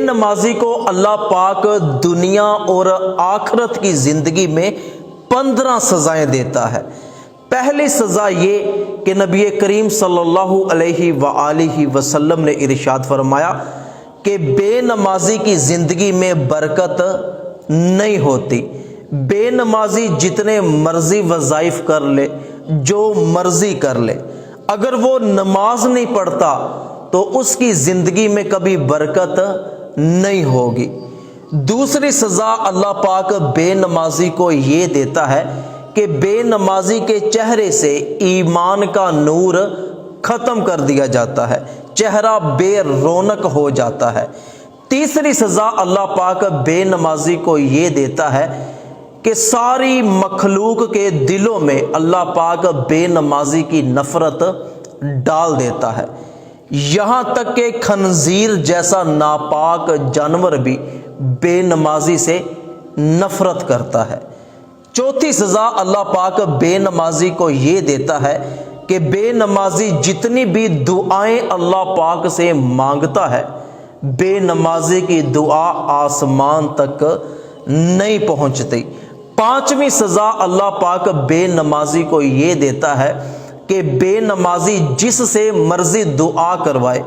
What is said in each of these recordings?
نمازی کو اللہ پاک دنیا اور آخرت کی زندگی میں 15 سزائیں دیتا ہے۔ پہلی سزا یہ کہ نبی کریم صلی اللہ علیہ وآلہ وسلم نے ارشاد فرمایا کہ بے نمازی کی زندگی میں برکت نہیں ہوتی۔ بے نمازی جتنے مرضی وظائف کر لے، جو مرضی کر لے، اگر وہ نماز نہیں پڑھتا تو اس کی زندگی میں کبھی برکت نہیں ہوگی۔ دوسری سزا اللہ پاک بے نمازی کو یہ دیتا ہے کہ بے نمازی کے چہرے سے ایمان کا نور ختم کر دیا جاتا ہے، چہرہ بے رونق ہو جاتا ہے۔ تیسری سزا اللہ پاک بے نمازی کو یہ دیتا ہے کہ ساری مخلوق کے دلوں میں اللہ پاک بے نمازی کی نفرت ڈال دیتا ہے، یہاں تک کہ خنزیر جیسا ناپاک جانور بھی بے نمازی سے نفرت کرتا ہے۔ چوتھی سزا اللہ پاک بے نمازی کو یہ دیتا ہے کہ بے نمازی جتنی بھی دعائیں اللہ پاک سے مانگتا ہے، بے نمازی کی دعا آسمان تک نہیں پہنچتی۔ پانچویں سزا اللہ پاک بے نمازی کو یہ دیتا ہے کہ بے نمازی جس سے مرضی دعا کروائے،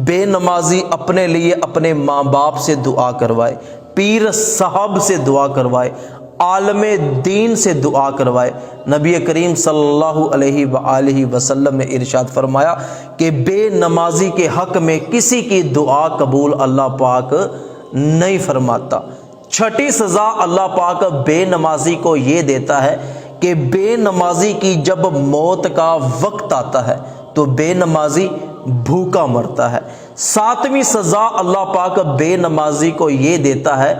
بے نمازی اپنے لیے اپنے ماں باپ سے دعا کروائے، پیر صاحب سے دعا کروائے، عالم دین سے دعا کروائے، نبی کریم صلی اللہ علیہ وآلہ وسلم نے ارشاد فرمایا کہ بے نمازی کے حق میں کسی کی دعا قبول اللہ پاک نہیں فرماتا۔ چھٹی سزا اللہ پاک بے نمازی کو یہ دیتا ہے کہ بے نمازی کی جب موت کا وقت آتا ہے تو بے نمازی بھوکا مرتا ہے۔ ساتویں سزا اللہ پاک بے نمازی کو یہ دیتا ہے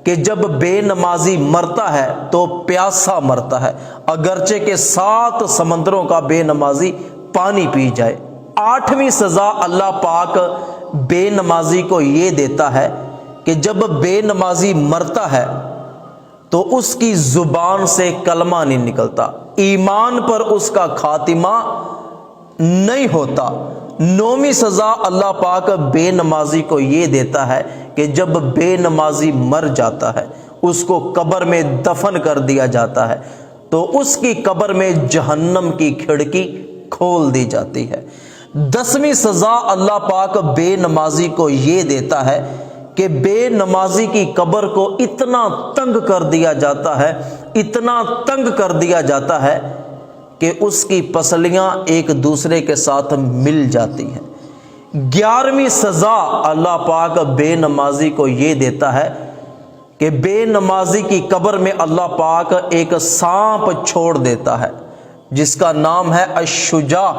کہ جب بے نمازی مرتا ہے تو پیاسا مرتا ہے، اگرچہ کہ 7 سمندروں کا بے نمازی پانی پی جائے۔ آٹھویں سزا اللہ پاک بے نمازی کو یہ دیتا ہے کہ جب بے نمازی مرتا ہے تو اس کی زبان سے کلمہ نہیں نکلتا، ایمان پر اس کا خاتمہ نہیں ہوتا۔ نویں سزا اللہ پاک بے نمازی کو یہ دیتا ہے کہ جب بے نمازی مر جاتا ہے، اس کو قبر میں دفن کر دیا جاتا ہے تو اس کی قبر میں جہنم کی کھڑکی کھول دی جاتی ہے۔ 10ویں سزا اللہ پاک بے نمازی کو یہ دیتا ہے کہ بے نمازی کی قبر کو اتنا تنگ کر دیا جاتا ہے، اتنا تنگ کر دیا جاتا ہے کہ اس کی پسلیاں ایک دوسرے کے ساتھ مل جاتی ہیں۔ 11ویں سزا اللہ پاک بے نمازی کو یہ دیتا ہے کہ بے نمازی کی قبر میں اللہ پاک ایک سانپ چھوڑ دیتا ہے جس کا نام ہے الشجاع۔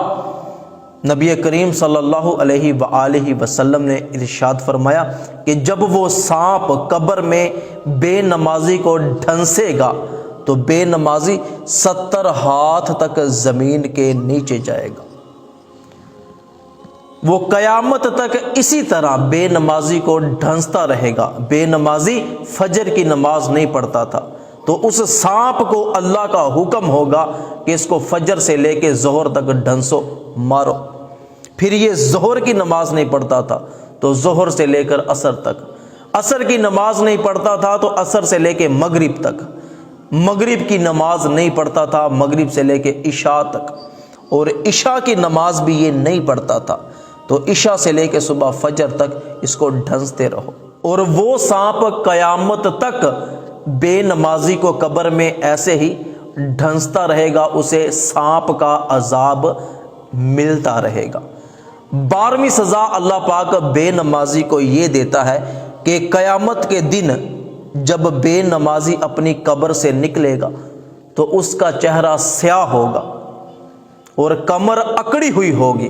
نبی کریم صلی اللہ علیہ وآلہ وسلم نے ارشاد فرمایا کہ جب وہ سانپ قبر میں بے نمازی کو ڈھنسے گا تو بے نمازی 70 ہاتھ تک زمین کے نیچے جائے گا۔ وہ قیامت تک اسی طرح بے نمازی کو ڈھنستا رہے گا۔ بے نمازی فجر کی نماز نہیں پڑھتا تھا تو اس سانپ کو اللہ کا حکم ہوگا کہ اس کو فجر سے لے کے ظہر تک ڈھنسو، مارو۔ پھر یہ ظہر کی نماز نہیں پڑھتا تھا تو ظہر سے لے کر عصر تک، عصر کی نماز نہیں پڑھتا تھا تو عصر سے لے کے مغرب تک، مغرب کی نماز نہیں پڑھتا تھا مغرب سے لے کے عشاء تک، اور عشاء کی نماز بھی یہ نہیں پڑھتا تھا تو عشاء سے لے کے صبح فجر تک اس کو ڈھنستے رہو۔ اور وہ سانپ قیامت تک بے نمازی کو قبر میں ایسے ہی ڈھنستا رہے گا، اسے سانپ کا عذاب ملتا رہے گا۔ 12ویں سزا اللہ پاک بے نمازی کو یہ دیتا ہے کہ قیامت کے دن جب بے نمازی اپنی قبر سے نکلے گا تو اس کا چہرہ سیاہ ہوگا اور کمر اکڑی ہوئی ہوگی،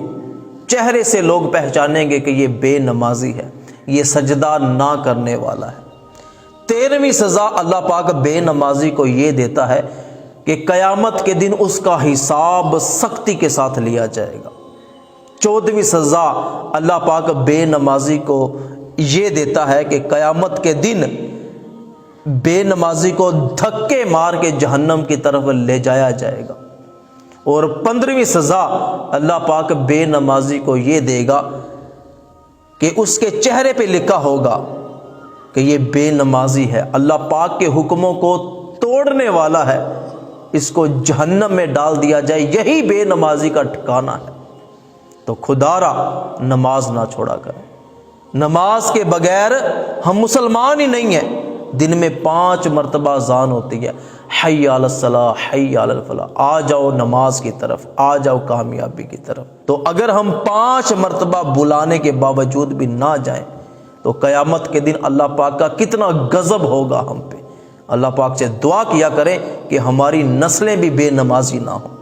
چہرے سے لوگ پہچانیں گے کہ یہ بے نمازی ہے، یہ سجدہ نہ کرنے والا ہے۔ 13ویں سزا اللہ پاک بے نمازی کو یہ دیتا ہے کہ قیامت کے دن اس کا حساب سختی کے ساتھ لیا جائے گا۔ 14ویں سزا اللہ پاک بے نمازی کو یہ دیتا ہے کہ قیامت کے دن بے نمازی کو دھکے مار کے جہنم کی طرف لے جایا جائے گا۔ اور 15ویں سزا اللہ پاک بے نمازی کو یہ دے گا کہ اس کے چہرے پہ لکھا ہوگا کہ یہ بے نمازی ہے، اللہ پاک کے حکموں کو توڑنے والا ہے، اس کو جہنم میں ڈال دیا جائے، یہی بے نمازی کا ٹھکانہ ہے۔ تو خدا را نماز نہ چھوڑا کریں۔ نماز کے بغیر ہم مسلمان ہی نہیں ہیں۔ دن میں 5 مرتبہ اذان ہوتی ہے، حی علی الصلاۃ، حی علی الفلاح، آ جاؤ نماز کی طرف، آ جاؤ کامیابی کی طرف۔ تو اگر ہم 5 مرتبہ بلانے کے باوجود بھی نہ جائیں تو قیامت کے دن اللہ پاک کا کتنا غضب ہوگا ہم پہ۔ اللہ پاک سے دعا کیا کریں کہ ہماری نسلیں بھی بے نمازی نہ ہوں۔